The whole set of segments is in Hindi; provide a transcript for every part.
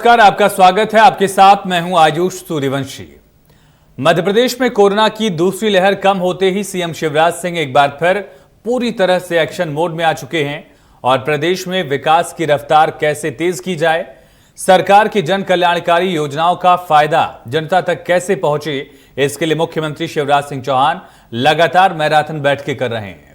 नमस्कार, आपका स्वागत है। आपके साथ मैं हूं आयुष सूर्यवंशी। मध्य प्रदेश में कोरोना की दूसरी लहर कम होते ही सीएम शिवराज सिंह एक बार फिर पूरी तरह से एक्शन मोड में आ चुके हैं और प्रदेश में विकास की रफ्तार कैसे तेज की जाए, सरकार की जन कल्याणकारी योजनाओं का फायदा जनता तक कैसे पहुंचे, इसके लिए मुख्यमंत्री शिवराज सिंह चौहान लगातार मैराथन बैठकें कर रहे हैं।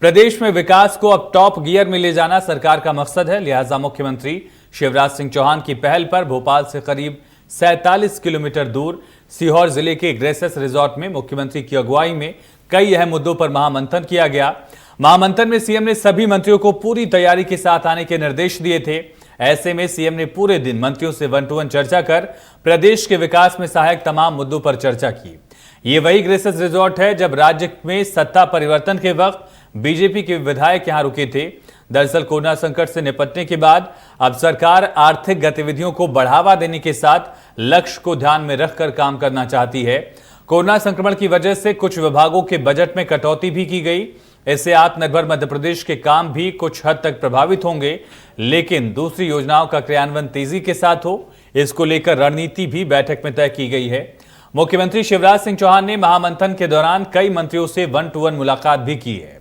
प्रदेश में विकास को अब टॉप गियर में ले जाना सरकार का मकसद है। लिहाजा मुख्यमंत्री शिवराज सिंह चौहान की पहल पर भोपाल से करीब 47 किलोमीटर दूर सीहोर जिले के ग्रेसेस रिजॉर्ट में मुख्यमंत्री की अगुवाई में कई अहम मुद्दों पर महामंथन किया गया। महामंथन में सीएम ने सभी मंत्रियों को पूरी तैयारी के साथ आने के निर्देश दिए थे। ऐसे में सीएम ने पूरे दिन मंत्रियों से 1-to-1 चर्चा कर प्रदेश के विकास में सहायक तमाम मुद्दों पर चर्चा की। ये वही ग्रेसेस रिजॉर्ट है जब राज्य में सत्ता परिवर्तन के वक्त बीजेपी के विधायक यहां रुके थे। दरअसल कोरोना संकट से निपटने के बाद अब सरकार आर्थिक गतिविधियों को बढ़ावा देने के साथ लक्ष्य को ध्यान में रखकर काम करना चाहती है। कोरोना संक्रमण की वजह से कुछ विभागों के बजट में कटौती भी की गई। इससे आत्मनिर्भर मध्य प्रदेश के काम भी कुछ हद तक प्रभावित होंगे, लेकिन दूसरी योजनाओं का क्रियान्वयन तेजी के साथ हो, इसको लेकर रणनीति भी बैठक में तय की गई है। मुख्यमंत्री शिवराज सिंह चौहान ने महामंथन के दौरान कई मंत्रियों से 1-to-1 मुलाकात भी की है।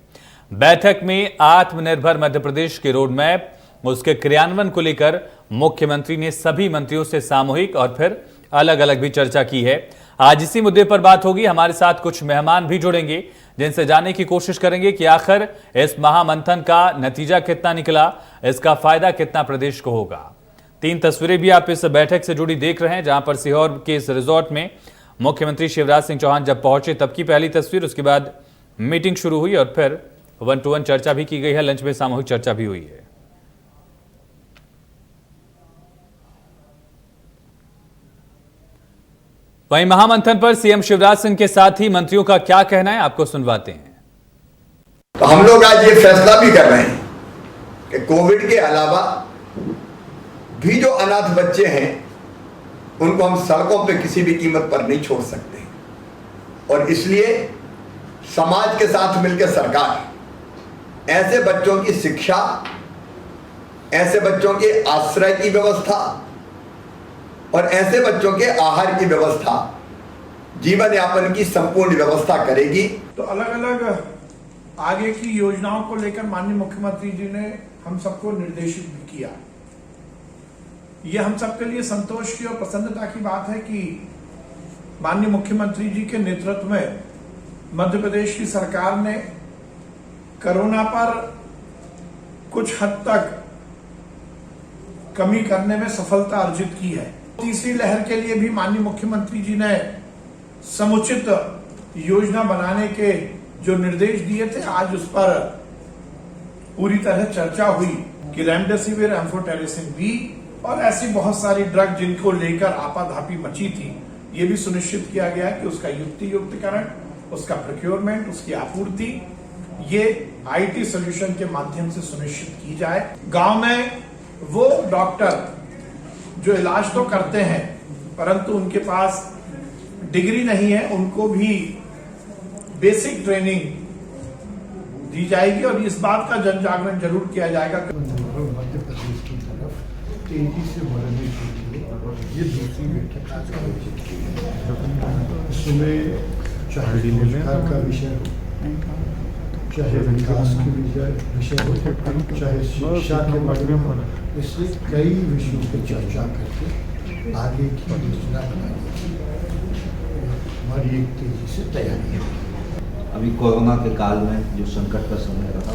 बैठक में आत्मनिर्भर मध्य प्रदेश के रोड मैप, उसके क्रियान्वयन को लेकर मुख्यमंत्री ने सभी मंत्रियों से सामूहिक और फिर अलग अलग भी चर्चा की है। आज इसी मुद्दे पर बात होगी। हमारे साथ कुछ मेहमान भी जुड़ेंगे जिनसे जानने की कोशिश करेंगे कि आखिर इस महामंथन का नतीजा कितना निकला, इसका फायदा कितना प्रदेश को होगा। 3 तस्वीरें भी आप इस बैठक से जुड़ी देख रहे हैं, जहां पर सीहोर के इस रिजॉर्ट में मुख्यमंत्री शिवराज सिंह चौहान जब पहुंचे तब की पहली तस्वीर, उसके बाद मीटिंग शुरू हुई और फिर 1-to-1 चर्चा भी की गई है। लंच में सामूहिक चर्चा भी हुई है। वहीं महामंथन पर सीएम शिवराज सिंह के साथ ही मंत्रियों का क्या कहना है, आपको सुनवाते हैं। तो हम लोग आज ये फैसला भी कर रहे हैं कि कोविड के अलावा भी जो अनाथ बच्चे हैं उनको हम सड़कों पे किसी भी कीमत पर नहीं छोड़ सकते, और इसलिए समाज के साथ मिलकर सरकार ऐसे बच्चों की शिक्षा, ऐसे बच्चों के आश्रय की व्यवस्था और ऐसे बच्चों के आहार की व्यवस्था, जीवन यापन की संपूर्ण व्यवस्था करेगी। तो अलग अलग आगे की योजनाओं को लेकर माननीय मुख्यमंत्री जी ने हम सबको निर्देशित भी किया। ये हम सबके लिए संतोष की और प्रसन्नता की बात है कि माननीय मुख्यमंत्री जी के नेतृत्व में मध्य प्रदेश की सरकार ने कोरोना पर कुछ हद तक कमी करने में सफलता अर्जित की है। तीसरी लहर के लिए भी माननीय मुख्यमंत्री जी ने समुचित योजना बनाने के जो निर्देश दिए थे, आज उस पर पूरी तरह चर्चा हुई कि रेमडेसिविर, एम्फोटेरिसिन बी और ऐसी बहुत सारी ड्रग जिनको लेकर आपाधापी मची थी, ये भी सुनिश्चित किया गया कि उसका युक्तिकरण, उसका प्रोक्योरमेंट, उसकी आपूर्ति ये आईटी सॉल्यूशन के माध्यम से सुनिश्चित की जाए। गांव में वो डॉक्टर जो इलाज तो करते हैं परंतु उनके पास डिग्री नहीं है, उनको भी बेसिक ट्रेनिंग दी जाएगी और इस बात का जन जागरण जरूर किया जाएगा। मध्य प्रदेश की तरफ तेजी से बढ़ने के लिए ये दूसरी बैठक आयोजित की है। इसमें चाहे रोजगार का विषय हो, चाहे विकास के विषय हो, चाहे शिक्षा के बारे में हो, इससे कई विषयों पर चर्चा करके आगे की योजना बनानी हमारी एक तेजी से तैयारी है। अभी कोरोना के काल में जो संकट का समय रहा,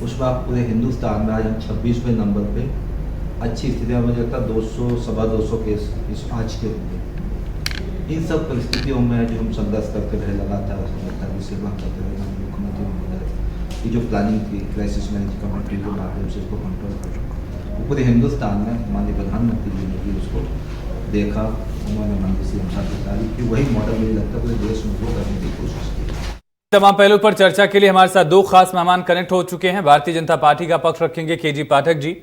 उसमें आप पूरे हिंदुस्तान में आज हम 26वें नंबर पे अच्छी स्थिति में लगता 200-225 केस इस आज के होंगे। इन सब परिस्थितियों में जो हम संघर्ष करते रहे, लगातार की सेवा करते रहे, मुख्यमंत्री महोदय की जो प्लानिंग थी क्राइसिस मैनेजमेंट कमेटी के माध्यम से उसको कंट्रोल कर पूरे हिंदुस्तान में माननीय प्रधानमंत्री जी ने भी उसको देखा, उन्होंने माननीय सीएम साहब की तारीफ की, वही मॉडल मुझे लगता है पूरे देश में वो करने की कोशिश की। तमाम पहलू पर चर्चा के लिए हमारे साथ 2 खास मेहमान कनेक्ट हो चुके हैं। भारतीय जनता पार्टी का पक्ष रखेंगे केजी पाठक जी,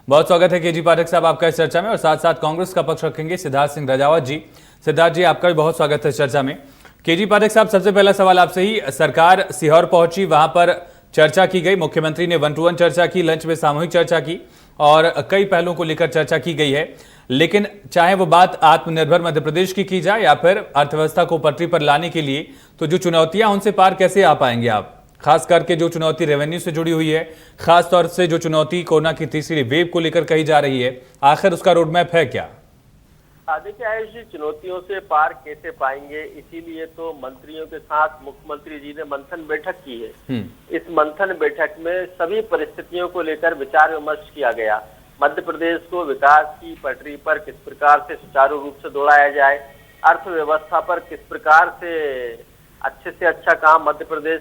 बहुत स्वागत है केजी पाठक साहब आपका इस चर्चा में, और साथ साथ कांग्रेस का पक्ष रखेंगे सिद्धार्थ सिंह राजावत जी। सिद्धार्थ जी, आपका भी बहुत स्वागत है इस चर्चा में। केजी पाठक साहब, सबसे पहला सवाल आपसे ही, सरकार सीहोर पहुंची, वहां पर चर्चा की गई, मुख्यमंत्री ने 1-to-1 चर्चा की, लंच में सामूहिक चर्चा की, और कई पहलुओं को लेकर चर्चा की गई है। लेकिन चाहे वो बात आत्मनिर्भर मध्य प्रदेश की जाए या फिर अर्थव्यवस्था को पटरी पर लाने के लिए, तो जो चुनौतियां उनसे पार कैसे आ पाएंगे आप? खास करके जो चुनौती रेवेन्यू से जुड़ी हुई है, खास तौर से जो चुनौती कोरोना की तीसरी वेव को लेकर कही जा रही है, आखिर उसका रोडमैप है क्या? देखिए आयुष जी, चुनौतियों से पार कैसे पाएंगे, इसीलिए तो मंत्रियों के साथ मुख्यमंत्री जी ने मंथन बैठक की है। इस मंथन बैठक में सभी परिस्थितियों को लेकर विचार विमर्श किया गया। मध्य प्रदेश को विकास की पटरी पर किस प्रकार से सुचारू रूप से दौड़ाया जाए, अर्थव्यवस्था पर किस प्रकार से अच्छा काम मध्य प्रदेश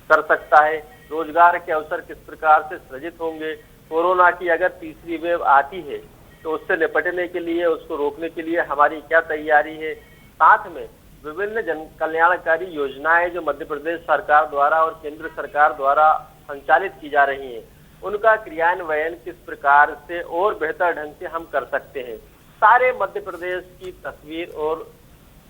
कर सकता है, रोजगार के अवसर किस प्रकार से सृजित होंगे, कोरोना की अगर तीसरी वेव आती है तो उससे निपटने के लिए, उसको रोकने के लिए हमारी क्या तैयारी है। साथ में विभिन्न जन कल्याणकारी योजनाएं जो मध्य प्रदेश सरकार द्वारा और केंद्र सरकार द्वारा संचालित की जा रही हैं, उनका क्रियान्वयन किस प्रकार से और बेहतर ढंग से हम कर सकते हैं। सारे मध्य प्रदेश की तस्वीर और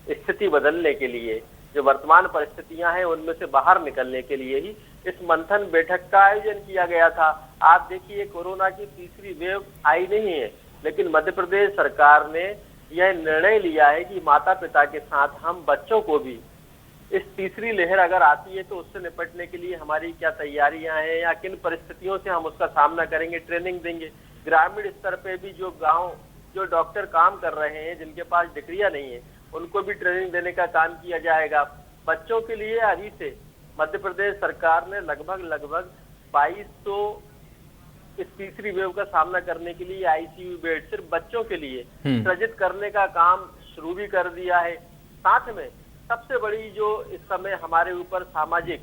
स्थिति बदलने के लिए, जो वर्तमान परिस्थितियां हैं उनमें से बाहर निकलने के लिए ही इस मंथन बैठक का आयोजन किया गया था। आप देखिए, कोरोना की तीसरी वेव आई नहीं है, लेकिन मध्य प्रदेश सरकार ने यह निर्णय लिया है कि माता पिता के साथ हम बच्चों को भी इस तीसरी लहर अगर आती है तो उससे निपटने के लिए हमारी क्या तैयारियां हैं या किन परिस्थितियों से हम उसका सामना करेंगे, ट्रेनिंग देंगे। ग्रामीण स्तर पे भी जो डॉक्टर काम कर रहे हैं, जिनके पास डिग्रियां नहीं है, उनको भी ट्रेनिंग देने का काम किया जाएगा। बच्चों के लिए अभी से मध्य प्रदेश सरकार ने लगभग 2200 इस तीसरी वेव का सामना करने के लिए आईसीयू बेड सिर्फ बच्चों के लिए सृजित करने का काम शुरू भी कर दिया है। साथ में सबसे बड़ी जो इस समय हमारे ऊपर सामाजिक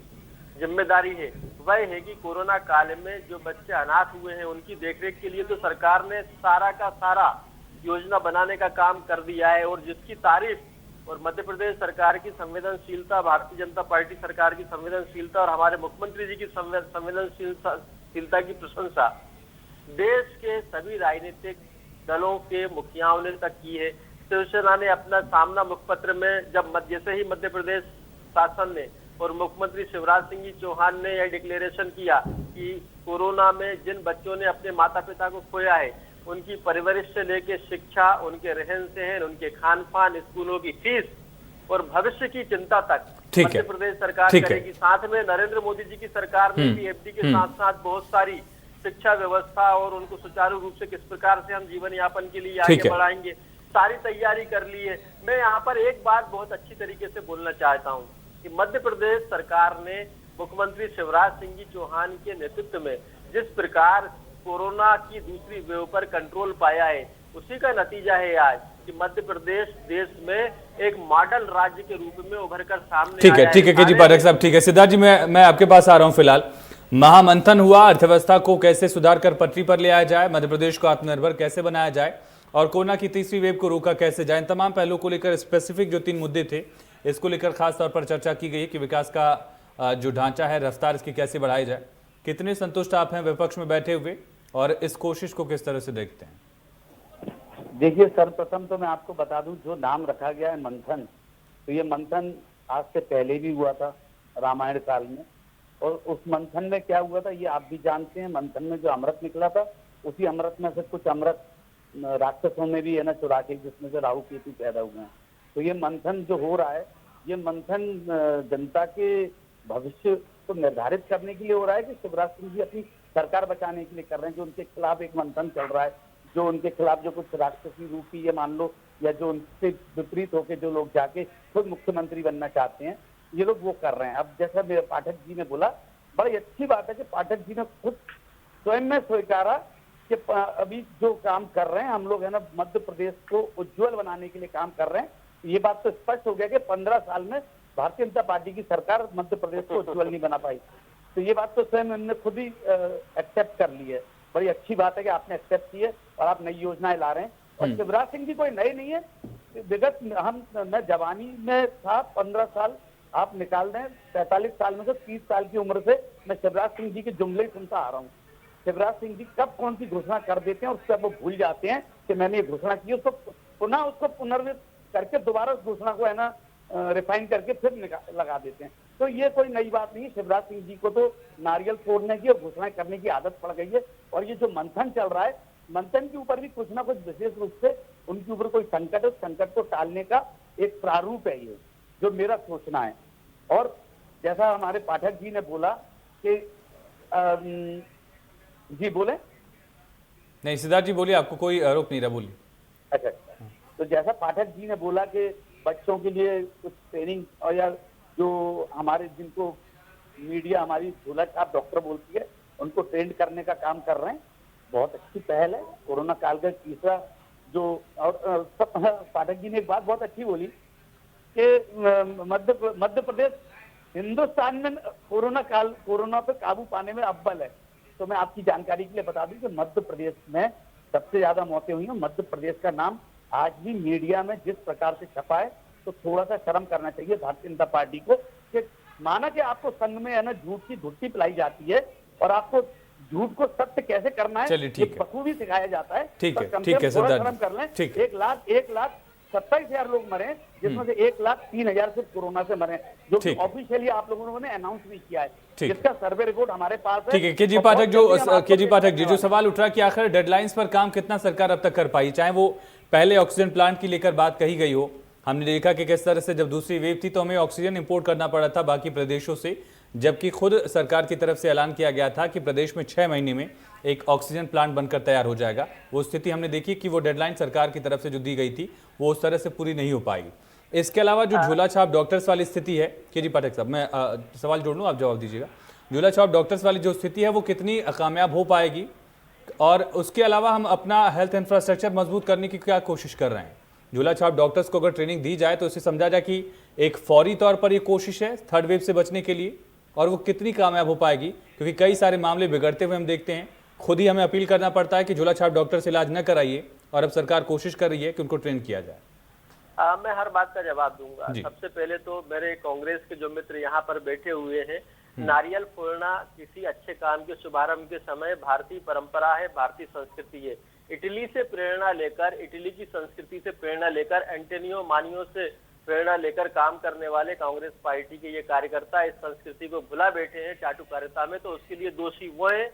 जिम्मेदारी है वह है कि कोरोना काल में जो बच्चे अनाथ हुए हैं उनकी देखरेख के लिए तो सरकार ने सारा का सारा योजना बनाने का काम कर दिया है, और जिसकी तारीफ और मध्य प्रदेश सरकार की संवेदनशीलता, भारतीय जनता पार्टी सरकार की संवेदनशीलता और हमारे मुख्यमंत्री जी की संवेदनशीलता की प्रशंसा देश के सभी राजनीतिक दलों के मुखियाओं ने तक की है। शिवसेना ने अपना सामना मुखपत्र में जैसे ही मध्य प्रदेश शासन ने और मुख्यमंत्री शिवराज सिंह जी चौहान ने यह डिक्लेरेशन किया कि कोरोना में जिन बच्चों ने अपने माता पिता को खोया है, उनकी परवरिश से लेकर शिक्षा, उनके रहन सहन, उनके खान पान, स्कूलों की फीस और भविष्य की चिंता तक मध्य प्रदेश सरकार करेगी। साथ में नरेंद्र मोदी जी की सरकार ने भी एफडी के साथ साथ बहुत सारी शिक्षा व्यवस्था और उनको सुचारू रूप से किस प्रकार से हम जीवन यापन के लिए आगे बढ़ाएंगे, सारी तैयारी कर ली है। मैं यहाँ पर एक बात बहुत अच्छी तरीके से बोलना चाहता हूँ कि मध्य प्रदेश सरकार ने मुख्यमंत्री शिवराज सिंह जी चौहान के नेतृत्व में जिस प्रकार कोरोना की दूसरी वेव पर कंट्रोल पाया है, उसी का नतीजा है आज कि मध्य प्रदेश देश में एक मॉडल राज्य के रूप में उभर कर सामने ठीक है केजी पाठक साहब, ठीक है। सिद्धार्थ जी, मैं आपके पास आ रहा हूं। फिलहाल महामंथन हुआ, अर्थव्यवस्था को कैसे सुधार कर पटरी पर ले आया जाए, मध्य प्रदेश को आत्मनिर्भर कैसे बनाया जाए और कोरोना की तीसरी वेव को रोका कैसे जाए, इन तमाम पहलुओं को लेकर स्पेसिफिक जो 3 मुद्दे थे, इसको लेकर खास तौर पर चर्चा की गई कि विकास का जो ढांचा है, रफ्तार इसकी कैसे बढ़ाई जाए। कितने संतुष्ट आप हैं विपक्ष में बैठे हुए और इस कोशिश को किस तरह से देखते हैं? देखिए, सर्वप्रथम तो मैं आपको बता दूं, जो नाम रखा गया है मंथन, तो ये मंथन आज से पहले भी हुआ था रामायण काल में, और उस मंथन में क्या हुआ था ये आप भी जानते हैं। मंथन में जो अमृत निकला था, उसी अमृत में से कुछ अमृत राक्षसों में भी है ना चुरा के, जिसमें से राहु केतु पैदा हुए हैं। तो ये मंथन जो हो रहा है, ये मंथन जनता के भविष्य को निर्धारित करने के लिए हो रहा है कि शिवराज सिंह जी अपनी सरकार बचाने के लिए कर रहे हैं। जो उनके खिलाफ एक मंथन चल रहा है, जो उनके खिलाफ जो कुछ राक्षसी रूपी ये मान लो, या जो उनसे विपरीत होकर जो लोग जाके खुद मुख्यमंत्री बनना चाहते हैं, ये लोग वो कर रहे हैं। अब जैसा मेरे पाठक जी ने बोला, बड़ी अच्छी बात है कि पाठक जी ने खुद स्वयं में स्वीकारा कि अभी जो काम कर रहे हैं हम लोग है ना, मध्य प्रदेश को उज्जवल बनाने के लिए काम कर रहे हैं। ये बात तो स्पष्ट हो गया कि 15 साल में भारतीय जनता पार्टी की सरकार मध्य प्रदेश को उज्जवल नहीं बना पाई। तो ये बात तो स्वयं उन्होंने खुद ही एक्सेप्ट कर ली है। बड़ी अच्छी बात है कि आपने एक्सेप्ट की है और आप नई योजनाएं ला रहे हैं। और शिवराज सिंह जी कोई नए नहीं है, विगत मैं जवानी में था 15 साल, आप निकाल दें 45 साल में से 30 साल की उम्र से मैं शिवराज सिंह जी के जुमले सुनता आ रहा हूँ। शिवराज सिंह जी कब कौन सी घोषणा कर देते हैं और उससे वो भूल जाते हैं कि मैंने ये घोषणा की, उसको पुनः उसको पुनर्वित करके दोबारा उस घोषणा को है ना रिफाइन करके फिर लगा देते हैं। तो ये कोई नई बात नहीं। शिवराज सिंह जी को तो नारियल फोड़ने की और घोषणाएं करने की आदत पड़ गई है। और ये जो मंथन चल रहा है, मंथन के ऊपर भी कुछ ना कुछ विशेष रूप से उनके ऊपर कोई संकट है, संकट को टालने का एक प्रारूप है ये, जो मेरा सोचना है। और जैसा हमारे पाठक जी ने बोला कि जी बोले। नहीं सिद्धार्थ जी बोलिए, आपको कोई आरोप नहीं रहा, बोलिए। अच्छा, तो जैसा पाठक जी ने बोला कि बच्चों के लिए कुछ ट्रेनिंग और या जो हमारे जिनको मीडिया हमारी झोला छाप डॉक्टर बोलती है उनको ट्रेंड करने का काम कर रहे हैं, बहुत अच्छी पहल है। कोरोना काल का तीसरा जो और पाठक जी ने एक बात बहुत अच्छी बोली कि मध्य प्रदेश हिंदुस्तान में कोरोना पे काबू पाने में अव्वल है। तो मैं आपकी जानकारी के लिए बता दूं कि मध्य प्रदेश में सबसे ज्यादा मौतें हुई हैं। मध्य प्रदेश का नाम आज भी मीडिया में जिस प्रकार से छपा है, तो थोड़ा सा शर्म करना चाहिए भारतीय जनता पार्टी को कि माना कि आपको संघ में है ना झूठ की धुट्टी पिलाई जाती है और आपको झूठ को सत्य कैसे करना है चलिए ठीक है, बखूबी सिखाया जाता है। ठीक है, पर कम ठीक से है कम थोड़ा सिद्धार्थ शर्म कर लें। ठीक। 1,27,000 लोग मरे, जिसमें से 1,03,000 सिर्फ कोरोना से मरे, जो कि ठीक। ऑफिशियली आप लोगों ने अनाउंस भी किया है, ठीक। जिसका सर्वे रिपोर्ट हमारे पास है। ठीक है, केजी और पाठक बहुत जो जल्दी हम आपको केजी पेश पाठक जी करने जो वाले सवाल उठ रहा है कि आखिर डेडलाइंस पर काम कितना सरकार अब तक कर पाई, चाहे वो पहले ऑक्सीजन प्लांट की लेकर बात कही गई हो। हमने देखा कि किस तरह से जब दूसरी वेव थी तो हमें ऑक्सीजन इंपोर्ट करना पड़ा था बाकी प्रदेशों से, जबकि खुद सरकार की तरफ से ऐलान किया गया था कि प्रदेश में 6 महीने में एक ऑक्सीजन प्लांट बनकर तैयार हो जाएगा। वो स्थिति हमने देखी कि वो डेडलाइन सरकार की तरफ से जो दी गई थी वो उस तरह से पूरी नहीं हो पाएगी। इसके अलावा जो झोला छाप डॉक्टर्स वाली स्थिति है, केजी पाठक साहब मैं सवाल जोड़ लूँ, आप जवाब दीजिएगा। झोला छाप डॉक्टर्स वाली जो स्थिति है वो कितनी कामयाब हो पाएगी, और उसके अलावा हम अपना हेल्थ इंफ्रास्ट्रक्चर मजबूत करने की क्या कोशिश कर रहे हैं? झोला छाप डॉक्टर्स को अगर ट्रेनिंग दी जाए तो इसे समझा जाए कि एक फौरी तौर पर ये कोशिश है थर्ड वेव से बचने के लिए, और वो कितनी कामयाब हो पाएगी? क्योंकि कई सारे मामले बिगड़ते हुए हम देखते हैं, खुद ही हमें अपील करना पड़ता है कि झोला छाप डॉक्टर से इलाज न कराइए, और अब सरकार कोशिश कर रही है कि उनको ट्रेन किया जाए। मैं हर बात का जवाब दूंगा। सबसे पहले तो मेरे कांग्रेस के जो मित्र यहाँ पर बैठे हुए हैं, नारियल फोड़ना किसी अच्छे काम के शुभारंभ के समय भारतीय परंपरा है, भारतीय संस्कृति है। इटली से प्रेरणा लेकर, इटली की संस्कृति से प्रेरणा लेकर, एंटोनियो मानियो से प्रेरणा लेकर काम करने वाले कांग्रेस पार्टी के ये कार्यकर्ता इस संस्कृति को भुला बैठे हैं चाटुकारिता में, तो उसके लिए दोषी वो है,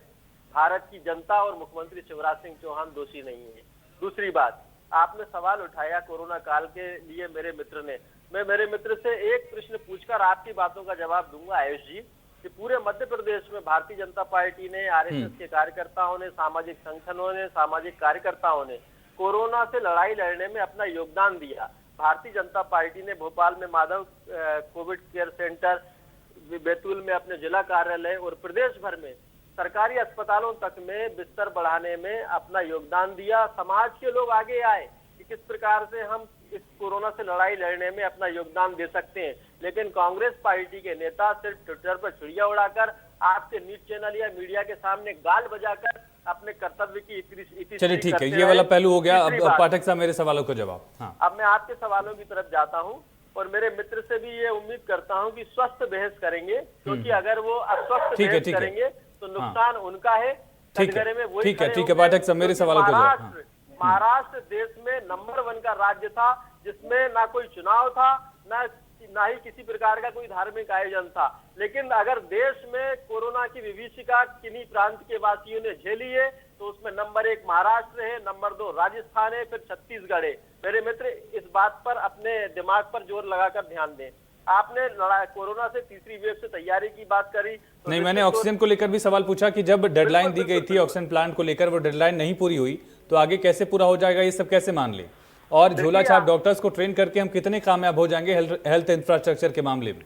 भारत की जनता और मुख्यमंत्री शिवराज सिंह चौहान दोषी नहीं है। दूसरी बात, आपने सवाल उठाया कोरोना काल के लिए मेरे मित्र ने, मैं मेरे मित्र से एक प्रश्न पूछकर आपकी बातों का जवाब दूंगा आयुष जी, कि पूरे मध्य प्रदेश में भारतीय जनता पार्टी ने, आरएसएस के कार्यकर्ताओं ने, सामाजिक संगठनों ने, सामाजिक कार्यकर्ताओं ने कोरोना से लड़ाई लड़ने में अपना योगदान दिया। भारतीय जनता पार्टी ने भोपाल में Madhav Covid care centre, Betul में अपने जिला कार्यालय और प्रदेश भर में सरकारी अस्पतालों तक में बिस्तर बढ़ाने में अपना योगदान दिया। समाज के लोग आगे आए कि किस प्रकार से हम इस कोरोना से लड़ाई लड़ने में अपना योगदान दे सकते हैं, लेकिन कांग्रेस पार्टी के नेता सिर्फ ट्विटर पर चिड़िया उड़ाकर, आपके न्यूज चैनल या मीडिया के सामने गाल बजाकर अपने कर्तव्य की इति चलिए ठीक है, ये वाला पहलू हो गया। अब पाठक साहब मेरे सवालों का जवाब। हाँ। अब मैं आपके सवालों की तरफ जाता हूं और मेरे मित्र से भी ये उम्मीद करता हूं कि स्वस्थ बहस करेंगे, क्योंकि अगर वो अस्वस्थ बहस करेंगे तो नुकसान उनका है। ठीक है पाठक साहब मेरे सवालों का जवाब। महाराष्ट्र देश में नंबर 1 का राज्य था, जिसमें ना कोई चुनाव था, ना ही किसी प्रकार का कोई धार्मिक आयोजन था, लेकिन अगर देश में कोरोना की विभीषिका किन्हीं प्रांत के वासियों ने झेली है तो उसमें नंबर 1 महाराष्ट्र है, नंबर 2 राजस्थान है, फिर छत्तीसगढ़ है। मेरे मित्र इस बात पर अपने दिमाग पर जोर लगाकर ध्यान दें। आपने कोरोना से तीसरी वेव से तैयारी की बात करी तो नहीं, मैंने ऑक्सीजन को लेकर भी सवाल पूछा कि जब डेडलाइन दी गई थी ऑक्सीजन प्लांट को लेकर, वो डेडलाइन नहीं पूरी हुई तो आगे कैसे पूरा हो जाएगा, ये सब कैसे मान ले? और झोला छाप डॉक्टर्स को ट्रेन करके हम कितने कामयाब हो जाएंगे हेल्थ इंफ्रास्ट्रक्चर के मामले में?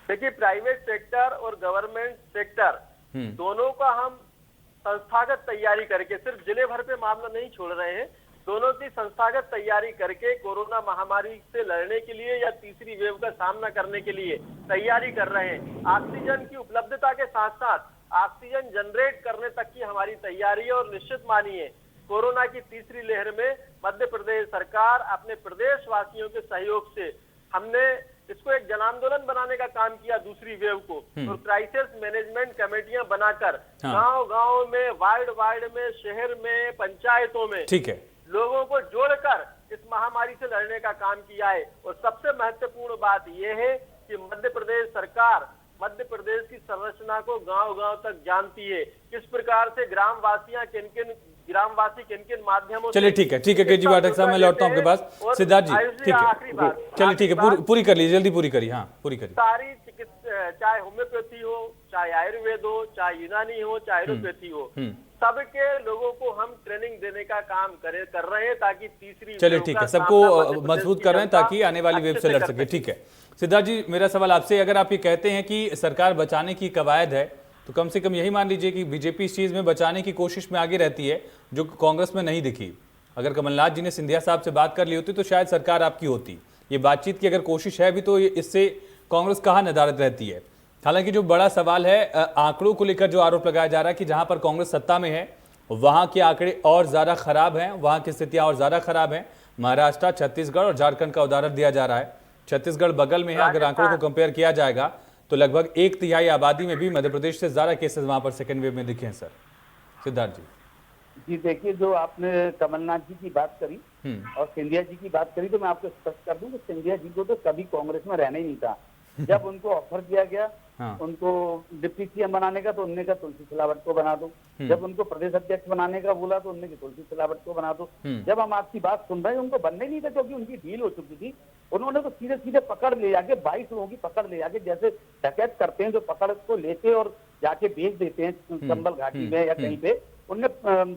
देखिए, प्राइवेट सेक्टर और गवर्नमेंट सेक्टर दोनों का हम संस्थागत तैयारी करके, सिर्फ जिले भर पे मामला नहीं छोड़ रहे हैं, दोनों की संस्थागत तैयारी करके कोरोना महामारी से लड़ने के लिए या तीसरी वेव का सामना करने के लिए तैयारी कर रहे हैं। ऑक्सीजन की उपलब्धता के साथ साथ ऑक्सीजन जनरेट करने तक की हमारी तैयारी है, और निश्चित मानिए कोरोना की तीसरी लहर में मध्य प्रदेश सरकार अपने प्रदेश वासियों के सहयोग से हमने इसको एक जन आंदोलन बनाने का काम किया दूसरी वेव को, और क्राइसिस मैनेजमेंट कमेटियां बनाकर गांव-गांव में, वार्ड में, शहर में, पंचायतों में ठीक है लोगों को जोड़कर इस महामारी से लड़ने का काम किया है। और सबसे महत्वपूर्ण बात यह है कि मध्य प्रदेश सरकार मध्य प्रदेश की संरचना को गांव-गांव तक जानती है, किस प्रकार से ग्रामवासियां किन किन ग्रामवासी किन किन माध्यमों से चलिए ठीक है केजरी पाठक साहब, मैं लौटता हूँ आपके पास। और सिद्धार्थ जी आयुष ठीक आखिरी है, बात, चलिए ठीक है, आखिरी बात, पूरी कर लीजिए, जल्दी पूरी करिए। हाँ पूरी करिए। सारी चिकित्सा, चाहे होम्योपैथी हो, चाहे आयुर्वेद हो, चाहे यूनानी हो, चाहे एलोपैथी हो, सबके लोगों को हम ट्रेनिंग देने का काम कर रहे हैं, ताकि तीसरी चलिए वेव ठीक का है, सामना सबको मध्य प्रदेश मजबूत की कर रहे हैं जनता ताकि आने वाली वेव अच्छे से लड़ कर सके। ठीक है सिद्धार्थ जी, मेरा सवाल आपसे, अगर आप ये कहते हैं कि सरकार बचाने की कवायद है, तो कम से कम यही मान लीजिए कि बीजेपी इस चीज में बचाने की कोशिश में आगे रहती है, जो कांग्रेस में नहीं दिखी। अगर कमलनाथ जी ने सिंधिया साहब से बात कर ली होती तो शायद सरकार आपकी होती। ये बातचीत की अगर कोशिश है भी तो इससे कांग्रेस कहाँ नदारद रहती है। हालांकि जो बड़ा सवाल है आंकड़ों को लेकर, जो आरोप लगाया जा रहा है कि जहां पर कांग्रेस सत्ता में है वहां के आंकड़े और ज्यादा खराब हैं, वहां की स्थितियां और ज्यादा खराब हैं। महाराष्ट्र, छत्तीसगढ़ और झारखंड का उदाहरण दिया जा रहा है। छत्तीसगढ़ बगल में है, अगर आंकड़ों को कंपेयर किया जाएगा तो लगभग 1/3 आबादी में भी मध्य प्रदेश से ज्यादा केसेस वहां पर सेकेंड वेव में दिखे हैं। सर सिद्धार्थ जी। जी देखिए, जो आपने कमलनाथ जी की बात करी और सिंधिया जी की बात करी, तो मैं आपको स्पष्ट कर दूं कि सिंधिया जी को तो कभी कांग्रेस में रहना ही नहीं था। जब उनको ऑफर दिया गया उनको डिप्टी सीएम बनाने का, तो उनने कहा तुलसी सिलावट को बना दो। जब उनको प्रदेश अध्यक्ष बनाने का बोला तो उनने कहा तुलसी सिलावट को बना दो। जब हम आपकी बात सुन रहे हैं, उनको बनने नहीं था क्योंकि उनकी डील हो चुकी थी। उन्होंने तो सीधे सीधे पकड़ ले जाके 22 लोगों की पकड़ ले जाके, जैसे डकैत करते हैं जो पकड़ को लेते और जाके बेच देते हैं चंबल घाटी में या कहीं पे, उनने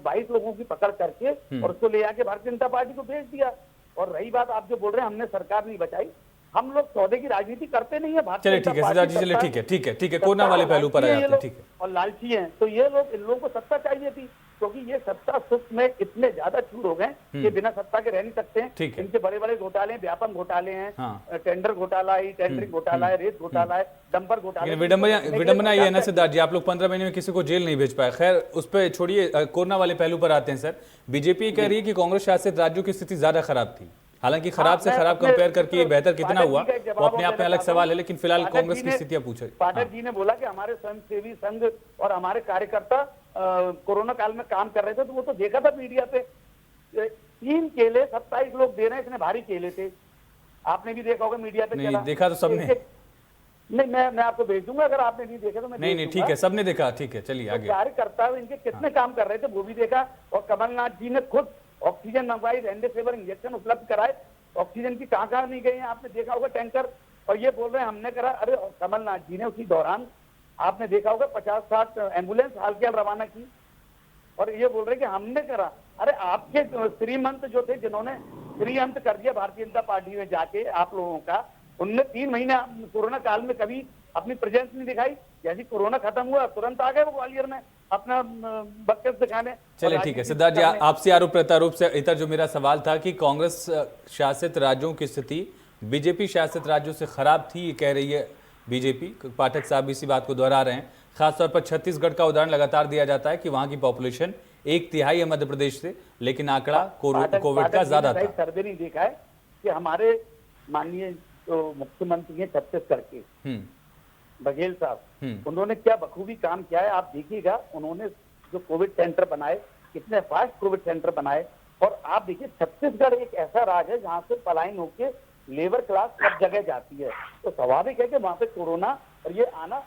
22 लोगों की पकड़ करके और उसको ले जाके भारतीय जनता पार्टी को भेज दिया। और रही बात आप जो बोल रहे हैं हमने सरकार नहीं बचाई, हम लोग सौदे की राजनीति करते नहीं है। चलिए ठीक है सिद्धार्थ जी, चलिए ठीक है कोरोना वाले पहलू पर आ जाते हैं। ठीक है, और लालची हैं, तो ये लोग, इन लोगों को सत्ता चाहिए थी, क्योंकि ये सत्ता सुख में इतने ज्यादा चूर हो गए कि बिना सत्ता के रह नहीं सकते हैं। इनके बड़े बड़े घोटाले हैं, व्यापम घोटाले हैं, टेंडर घोटाला है, टेंडरिंग घोटाला है, रेत घोटाला है, डंपर घोटाला। विडंबना ये है ना सिद्धार्थ जी, आप लोग 15 महीने में किसी को जेल नहीं भेज पाए। खैर उस पर छोड़िए, कोरोना वाले पहलू पर आते हैं। सर बीजेपी कह रही है कि कांग्रेस शासित राज्यों की स्थिति ज्यादा खराब थी। हालांकि खराब से खराब कंपेयर करके ये बेहतर कितना हुआ वो अपने आप में अलग सवाल है, लेकिन फिलहाल कांग्रेस की स्थितियां पूछे। पाठक जी ने बोला कि हमारे स्वयंसेवी संघ और हमारे कार्यकर्ता कोरोना काल में काम कर रहे थे, तो वो तो देखा था मीडिया पे। 3 केले 27 लोग दे रहे हैं, इतने भारी केले थे, आपने भी देखा होगा मीडिया पे। नहीं देखा तो सबने नहीं, मैं आपको भेज दूंगा, अगर आपने नहीं देखा तो मैं नहीं ठीक है, सबने देखा। ठीक है चलिए आगे। कार्यकर्ता इनके कितने काम कर रहे थे वो भी देखा। और कमलनाथ जी ने खुद ऑक्सीजन मंगवाई, रेमडेसिविर इंजेक्शन उपलब्ध कराए, ऑक्सीजन की कहां नहीं गई है, आपने देखा होगा टैंकर। और ये बोल रहे हैं हमने करा। अरे कमलनाथ जी ने उसी दौरान आपने देखा होगा 50-60 एम्बुलेंस हाल के हाल रवाना की, और ये बोल रहे कि हमने करा। अरे आपके श्रीमंत जो थे, जिन्होंने श्रीअंत कर दिया भारतीय जनता पार्टी में जाके आप लोगों का, उनने 3 महीने कोरोना काल में कभी अपनी प्रेजेंस नहीं दिखाई। जैसे कोरोना खत्म हुआ तुरंत आ गए वो ग्वालियर में अपना बक्कस दिखाने। चलिए ठीक है सिद्धार्थ जी, आपसे आरोप प्रत्यारोप से इधर जो मेरा सवाल था कि कांग्रेस शासित राज्यों की स्थिति बीजेपी शासित राज्यों से खराब थी, ये कह रही है बीजेपी। पाठक साहब इसी बात को दोहरा रहे हैं। खासतौर पर छत्तीसगढ़ का उदाहरण लगातार दिया जाता है कि वहां की पॉपुलेशन 1/3 है मध्य प्रदेश से, लेकिन आंकड़ा कोविड का ज्यादा था। सर्वे नहीं देखा है कि हमारे माननीय जो मुख्यमंत्री हैं छत्तीसगढ़ के बघेल साहब, उन्होंने क्या बखूबी काम किया है आप देखिएगा। उन्होंने जो कोविड सेंटर बनाए, कितने फास्ट कोविड सेंटर बनाए। और आप देखिए छत्तीसगढ़ एक ऐसा राज्य है जहाँ से पलायन होके लेबर क्लास सब जगह जाती है, तो स्वाभाविक है कि वहां पे कोरोना और ये आना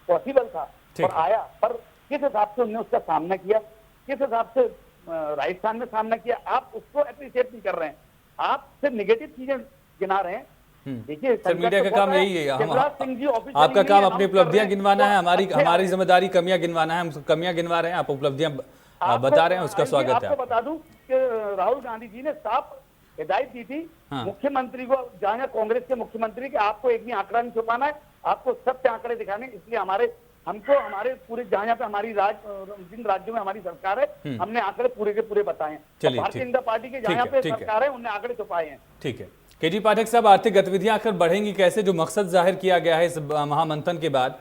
पॉसिबल था और आया। पर किस हिसाब से उन्होंने उसका सामना किया, किस हिसाब से राजस्थान में सामना किया, आप उसको अप्रिशिएट नहीं कर रहे हैं, आप सिर्फ निगेटिव चीजें गिना रहे हैं। देखिए सर मीडिया का काम यही है, आपका काम अपनी उपलब्धियां गिनवाना है, हमारी जिम्मेदारी कमियां गिनवाना है। हम कमियां गिनवा रहे हैं, आप उपलब्धियां बता रहे हैं, उसका स्वागत है। आपको बता दूं कि राहुल गांधी जी ने साफ हिदायत दी थी मुख्यमंत्री को, जहां कांग्रेस के मुख्यमंत्री के, आपको एक भी आंकड़ा नहीं छुपाना है, आपको सत्य आंकड़े दिखाने। इसलिए हमको हमारे पूरे जहां पे हमारी जिन राज्यों में हमारी सरकार है, हमने आंकड़े पूरे के पूरे बताए हैं। भारतीय जनता पार्टी के जहां पे सरकार है उन्होंने आंकड़े छुपाए हैं। ठीक है केजी पाठक साहब, आर्थिक गतिविधियां आखिर बढ़ेंगी कैसे, जो मकसद जाहिर किया गया है इस महामंथन के बाद,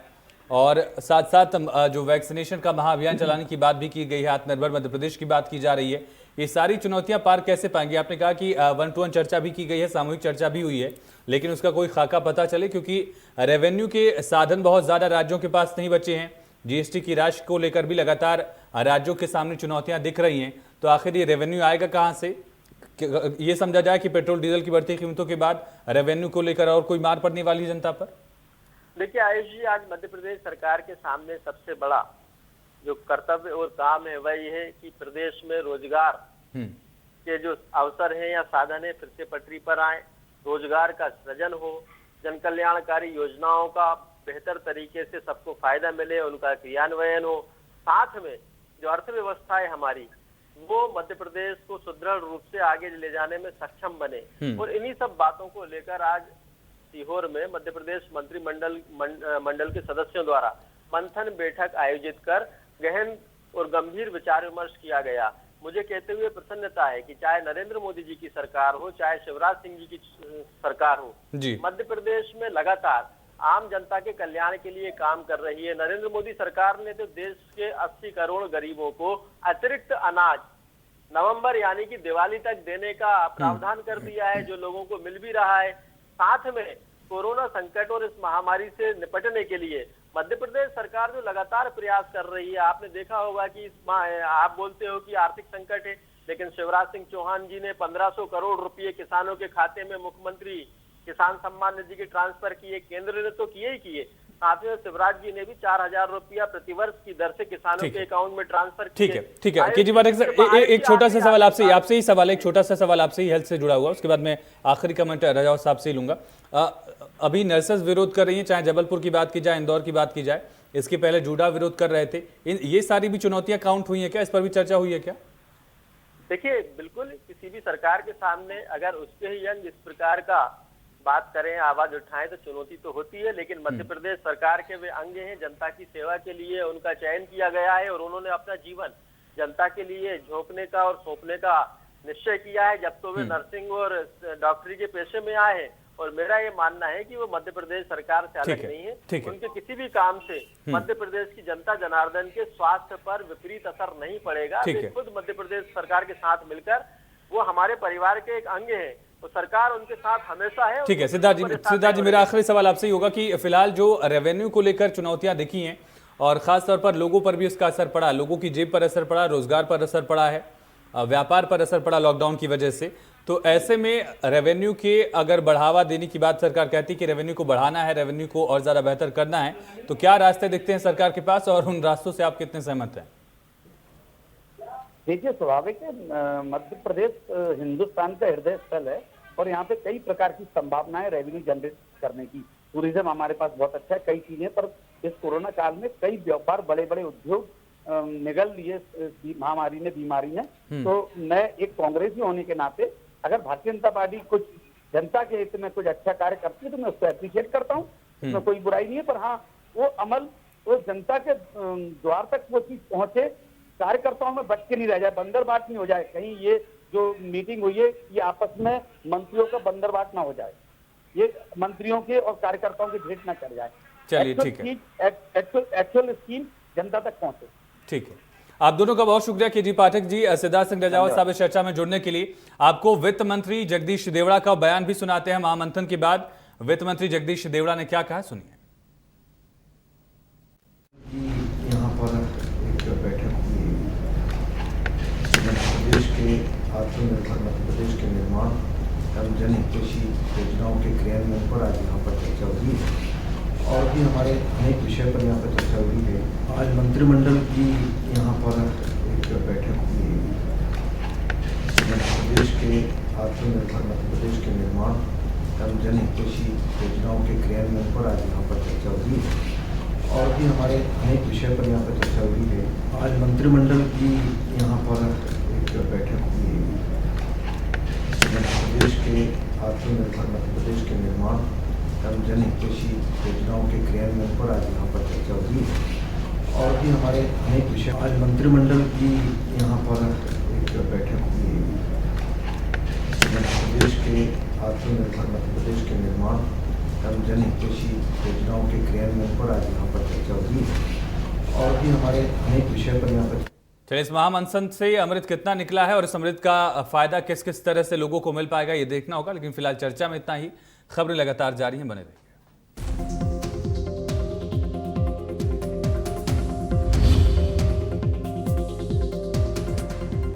और साथ साथ जो वैक्सीनेशन का महाअभियान चलाने की बात भी की गई है, आत्मनिर्भर मध्य प्रदेश की बात की जा रही है, ये सारी चुनौतियां पार कैसे पाएंगी? आपने कहा कि 1-to-1 चर्चा भी की गई है, सामूहिक चर्चा भी हुई है, लेकिन उसका कोई खाका पता चले, क्योंकि रेवेन्यू के साधन बहुत ज्यादा राज्यों के पास नहीं बचे हैं। जीएसटी की राशि को लेकर भी लगातार राज्यों के सामने चुनौतियां दिख रही हैं, तो आखिर ये रेवेन्यू आएगा कहां से? ये समझा जाए कि पेट्रोल डीजल की बढ़ती कीमतों के बाद रेवेन्यू को लेकर और कोई मार पड़ने वाली जनता पर? देखिए आयुष जी, आज मध्य प्रदेश सरकार के सामने सबसे बड़ा जो कर्तव्य और काम है वह ये है कि प्रदेश में रोजगार के जो अवसर हैं या साधन है फिर से पटरी पर आए, रोजगार का सृजन हो, जन कल्याणकारी योजनाओं का बेहतर तरीके से सबको फायदा मिले, उनका क्रियान्वयन हो, साथ में जो अर्थव्यवस्था है हमारी वो मध्य प्रदेश को सुदृढ़ रूप से आगे ले जाने में सक्षम बने। और इन्हीं सब बातों को लेकर आज सीहोर में मध्य प्रदेश मंत्रिमंडल के सदस्यों द्वारा मंथन बैठक आयोजित कर गहन और गंभीर विचार विमर्श किया गया। मुझे कहते हुए प्रसन्नता है कि चाहे नरेंद्र मोदी जी की सरकार हो, चाहे शिवराज सिंह जी की सरकार हो, मध्य प्रदेश में लगातार आम जनता के कल्याण के लिए काम कर रही है। नरेंद्र मोदी सरकार ने तो देश के 80 करोड़ गरीबों को अतिरिक्त अनाज नवंबर यानी कि दिवाली तक देने का प्रावधान कर दिया है, जो लोगों को मिल भी रहा है। साथ में कोरोना संकट और इस महामारी से निपटने के लिए मध्य प्रदेश सरकार जो लगातार प्रयास कर रही है, आपने देखा होगा कि आप बोलते हो कि आर्थिक संकट है, लेकिन शिवराज सिंह चौहान जी ने 1500 करोड़ रुपए किसानों के खाते में मुख्यमंत्री किसान सम्मान निधि के ट्रांसफर किए, केंद्र ने तो किए ही किए, साथ में शिवराज जी ने भी 4000 रुपया प्रतिवर्ष की दर से किसानों के अकाउंट में ट्रांसफर किए। ठीक है केजरीवाल सर, एक छोटा सा सवाल आपसे ही सवाल है, एक छोटा सा सवाल आपसे ही हेल्थ से जुड़ा हुआ, उसके बाद मैं आखिरी कमेंट रजावत साहब से ही लूंगा। अभी नर्सेस विरोध कर रही हैं, चाहे जबलपुर की बात की जाए, इंदौर की बात की जाए, इसके पहले जूडा विरोध कर रहे थे, ये सारी भी चुनौतियां काउंट हुई हैं क्या? इस पर भी चर्चा हुई है क्या? देखिए, बिल्कुल किसी भी सरकार के सामने अगर उसके ही यंग इस प्रकार का बात करें, आवाज उठाएं तो चुनौती तो होती है, लेकिन मध्य प्रदेश सरकार के वे अंग हैं, जनता की सेवा के लिए उनका चयन किया गया है और उन्होंने अपना जीवन जनता के लिए झोंकने का और सौंपने का निश्चय किया है जब तो वे नर्सिंग और डॉक्टरी के पेशे में आए हैं। और मेरा ये मानना है कि वो मध्य प्रदेश सरकार से अलग नहीं है, उनके किसी भी काम से मध्य प्रदेश की जनता जनार्दन के स्वास्थ्य पर विपरीत असर नहीं पड़ेगा। खुद मध्य प्रदेश सरकार के साथ मिलकर वो हमारे परिवार के एक अंग है, तो सरकार उनके साथ हमेशा है। ठीक है सिद्धार्थ जी, मेरा आखिरी सवाल आपसे ही होगा कि फिलहाल जो रेवेन्यू को लेकर चुनौतियां दिखी हैं और खासतौर पर लोगों पर भी उसका असर पड़ा, लोगों की जेब पर असर पड़ा, रोजगार पर असर पड़ा है, व्यापार पर असर पड़ा लॉकडाउन की वजह से, तो ऐसे में रेवेन्यू के अगर बढ़ावा देने की बात सरकार कहती है कि रेवेन्यू को बढ़ाना है, रेवेन्यू को और ज्यादा बेहतर करना है, तो क्या रास्ते दिखते हैं सरकार के पास और उन रास्तों से आप कितने सहमत हैं? देखिए, स्वाभाविक है, मध्य प्रदेश हिंदुस्तान का हृदय स्थल है और यहाँ पे कई प्रकार की संभावनाएं रेवेन्यू जनरेट करने की। टूरिज्म हमारे पास बहुत अच्छा है, कई चीजें, पर इस कोरोना काल में कई व्यापार, बड़े बड़े उद्योग निगल लिए महामारी ने, बीमारी ने। तो मैं एक कांग्रेसी होने के नाते अगर भारतीय जनता पार्टी कुछ जनता के हित में कुछ अच्छा कार्य करती है तो मैं उसको एप्रिशिएट करता हूँ, उसमें कोई बुराई नहीं है। पर हाँ, वो अमल, वो जनता के द्वार तक वो चीज पहुंचे, कार्यकर्ताओं में बच के नहीं रह जाए, बंदरबाट नहीं हो जाए, कहीं ये जो मीटिंग हुई है ये आपस में मंत्रियों का बंदरबाट ना हो जाए, ये मंत्रियों के और कार्यकर्ताओं के भेंट ना कर जाए। चलिए ठीक है, एक्चुअल स्कीम जनता तक पहुंचे। ठीक है, आप दोनों का बहुत शुक्रिया केजी पाठक जी, सिद्धार्थ सिंह रजावत साहब इस चर्चा में जुड़ने के लिए। आपको वित्त मंत्री जगदीश देवड़ा का बयान भी सुनाते हैं। महामंथन के बाद वित्त मंत्री जगदीश देवड़ा ने क्या कहा, सुनिए। यहाँ पर एक बैठक हुई प्रदेश के आत्मनिर्भर मध्य प्रदेश के निर्माण एवं जनहितैषी योजनाओं के क्रियान्वयन पर आज यहाँ पर चर्चा हुई और भी हमारे अनेक विषय पर यहाँ पर चर्चा हुई है। आज मंत्रिमंडल की यहाँ पर एक बैठक हुई प्रदेश के आत्मनिर्भर मध्य प्रदेश के निर्माण एवं जनहितैषी योजनाओं के क्रियान्वयन पर आज यहाँ पर चर्चा हुई और भी हमारे अनेक विषय पर यहाँ पर चर्चा हुई है। आज मंत्रिमंडल की यहाँ पर एक बैठक हुई प्रदेश के आत्मनिर्भर मध्य प्रदेश के निर्माण एवं जनहितैषी योजनाओं के क्रियान्वयन पर आज यहाँ पर चर्चा हुई और भी हमारे अनेक विषय। आज मंत्रिमंडल की यहाँ पर एक बैठक हुई प्रदेश के आत्मनिर्भर मध्य प्रदेश के निर्माण एवं जनहितैषी योजनाओं के क्रियान्वयन पर आज यहाँ पर चर्चा हुई और भी हमारे अनेक विषय पर यहाँ पर। चलिए, इस महामंथन से अमृत कितना निकला है और इस अमृत का फायदा किस किस तरह से लोगों को मिल पाएगा ये देखना होगा, लेकिन फिलहाल चर्चा में इतना ही। खबरें लगातार जारी हैं, बने रहिए।